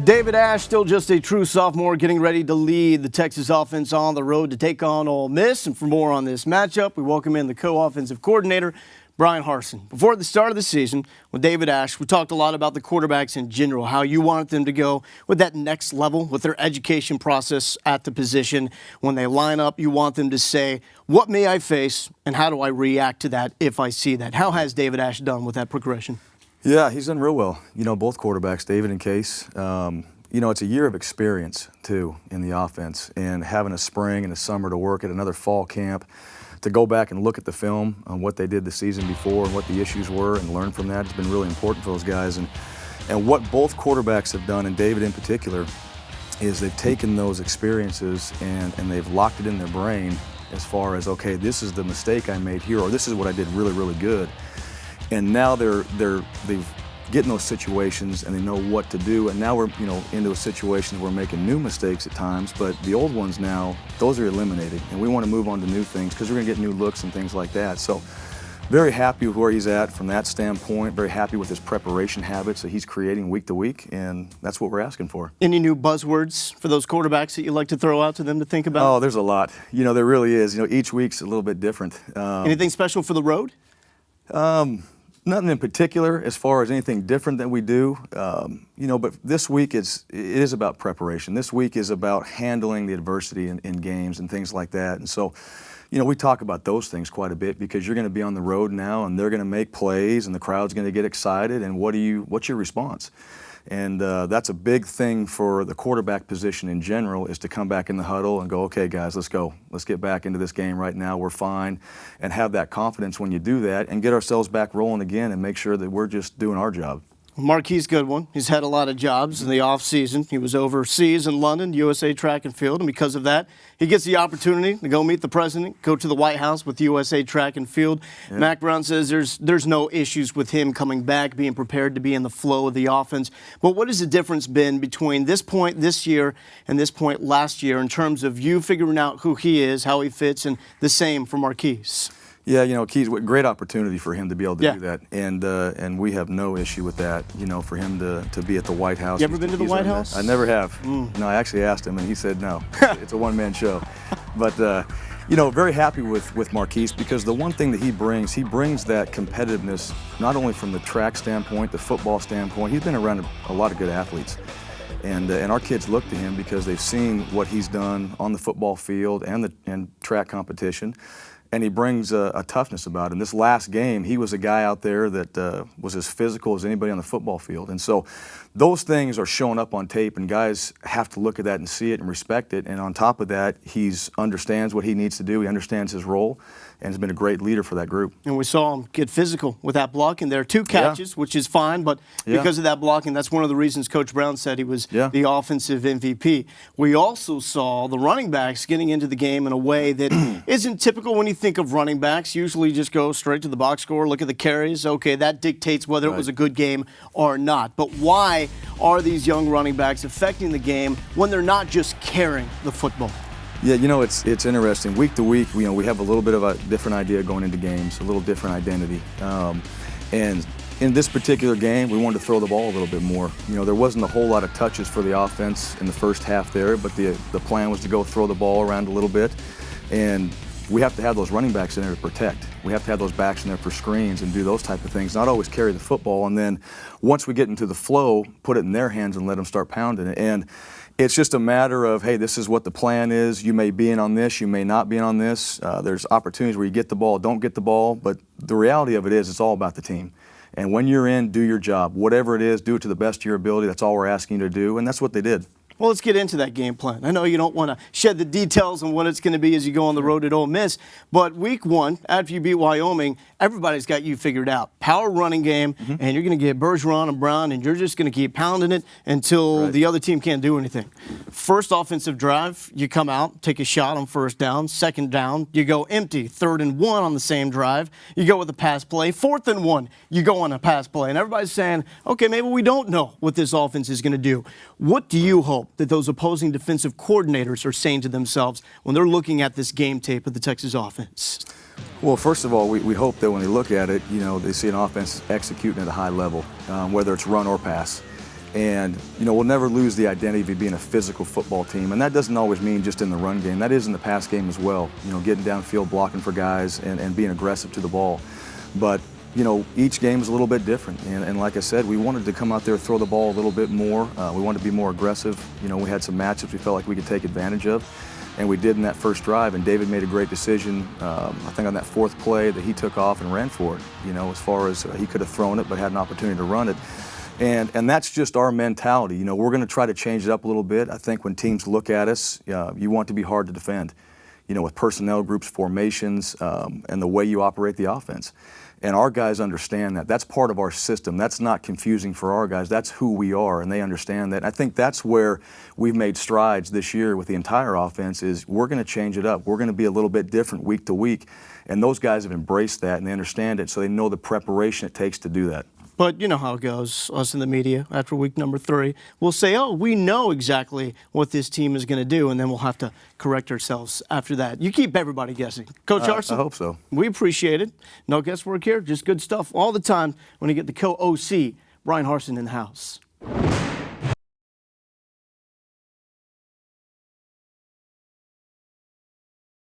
David Ash, still just a true sophomore, getting ready to lead the Texas offense on the road to take on Ole Miss. And for more on this matchup, we welcome in the co-offensive coordinator, Bryan Harsin. Before the start of the season with David Ash, we talked a lot about the quarterbacks in general, how you wanted them to go with that next level, with their education process at the position. When they line up, you want them to say, what may I face and how do I react to that if I see that? How has David Ash done with that progression? Yeah, he's done real well. You know, both quarterbacks, David and Case. You know, it's a year of experience, too, in the offense. And having a spring and a summer to work at another fall camp, to go back and look at the film on what they did the season before and what the issues were and learn from that has been really important for those guys. And what both quarterbacks have done, and David in particular, is they've taken those experiences and they've locked it in their brain as far as, okay, this is the mistake I made here, or this is what I did really, really good. And now they've getting those situations and they know what to do. And now we're into a situation where we're making new mistakes at times, but the old ones now, those are eliminated. And we want to move on to new things because we're going to get new looks and things like that. So very happy with where he's at from that standpoint. Very happy with his preparation habits that he's creating week to week, and that's what we're asking for. Any new buzzwords for those quarterbacks that you'd like to throw out to them to think about? Oh, there's a lot. You know, there really is. You know, each week's a little bit different. Anything special for the road? Nothing in particular as far as anything different that we do, but this week it is about preparation. This week is about handling the adversity in games and things like that. And so, we talk about those things quite a bit because you're going to be on the road now and they're going to make plays and the crowd's going to get excited. And what's your response? And that's a big thing for the quarterback position in general, is to come back in the huddle and go, okay, guys, let's go. Let's get back into this game right now. We're fine. And have that confidence when you do that and get ourselves back rolling again and make sure that we're just doing our job. Marquise Goodwin, he's had a lot of jobs in the offseason. He was overseas in London, USA Track and Field, and because of that, he gets the opportunity to go meet the president, go to the White House with USA Track and Field. Yeah. Mac Brown says there's no issues with him coming back, being prepared to be in the flow of the offense. But what has the difference been between this point this year and this point last year in terms of you figuring out who he is, how he fits, and the same for Marquise? Yeah, Keys, great opportunity for him to be able to do that, and we have no issue with that. For him to be at the White House. You ever been to the White House? I never have. No, I actually asked him, and he said no. It's a one-man show. But very happy with Marquise because the one thing that he brings that competitiveness, not only from the track standpoint, the football standpoint. He's been around a lot of good athletes. And our kids look to him because they've seen what he's done on the football field and track competition. And he brings a toughness about him. This last game, he was a guy out there that was as physical as anybody on the football field. And so those things are showing up on tape, and guys have to look at that and see it and respect it. And on top of that, he understands what he needs to do. He understands his role, and has been a great leader for that group. And we saw him get physical with that blocking. There are 2 catches, which is fine, but because of that blocking, that's one of the reasons Coach Brown said he was the offensive MVP. We also saw the running backs getting into the game in a way that isn't typical when you think of running backs. Usually just go straight to the box score, look at the carries. Okay, that dictates whether it was a good game or not. But why are these young running backs affecting the game when they're not just carrying the football? Yeah, it's interesting. Week to week, we have a little bit of a different idea going into games, a little different identity. And in this particular game, we wanted to throw the ball a little bit more. There wasn't a whole lot of touches for the offense in the first half there, but the plan was to go throw the ball around a little bit. And we have to have those running backs in there to protect. We have to have those backs in there for screens and do those type of things, not always carry the football. And then once we get into the flow, put it in their hands and let them start pounding it. And it's just a matter of, hey, this is what the plan is. You may be in on this, you may not be in on this. There's opportunities where you get the ball, don't get the ball. But the reality of it is it's all about the team. And when you're in, do your job. Whatever it is, do it to the best of your ability. That's all we're asking you to do, and that's what they did. Well, let's get into that game plan. I know you don't want to shed the details on what it's going to be as you go on the road at Ole Miss, but week 1, after you beat Wyoming, everybody's got you figured out. Power running game, and you're going to get Bergeron and Brown, and you're just going to keep pounding it until the other team can't do anything. First offensive drive, you come out, take a shot on first down. Second down, you go empty. 3rd and 1 on the same drive. You go with a pass play. 4th and 1, you go on a pass play. And everybody's saying, okay, maybe we don't know what this offense is going to do. What do you hope that those opposing defensive coordinators are saying to themselves when they're looking at this game tape of the Texas offense? Well, first of all, we hope that when they look at it, they see an offense executing at a high level, whether it's run or pass. And, we'll never lose the identity of being a physical football team. And that doesn't always mean just in the run game. That is in the pass game as well. Getting downfield, blocking for guys, and being aggressive to the ball. But, each game is a little bit different. And like I said, we wanted to come out there, throw the ball a little bit more. We wanted to be more aggressive. We had some matchups we felt like we could take advantage of. And we did in that first drive. And David made a great decision, I think on that fourth play that he took off and ran for it. As far as he could have thrown it but had an opportunity to run it. And that's just our mentality. We're going to try to change it up a little bit. I think when teams look at us, you want to be hard to defend, with personnel groups, formations, and the way you operate the offense. And our guys understand that. That's part of our system. That's not confusing for our guys. That's who we are, and they understand that. I think that's where we've made strides this year with the entire offense is we're going to change it up. We're going to be a little bit different week to week. And those guys have embraced that, and they understand it, so they know the preparation it takes to do that. But you know how it goes, us in the media, after week number 3. We'll say, oh, we know exactly what this team is going to do, and then we'll have to correct ourselves after that. You keep everybody guessing. Coach Harsin? I hope so. We appreciate it. No guesswork here, just good stuff all the time when you get the co-OC, Bryan Harsin, in the house.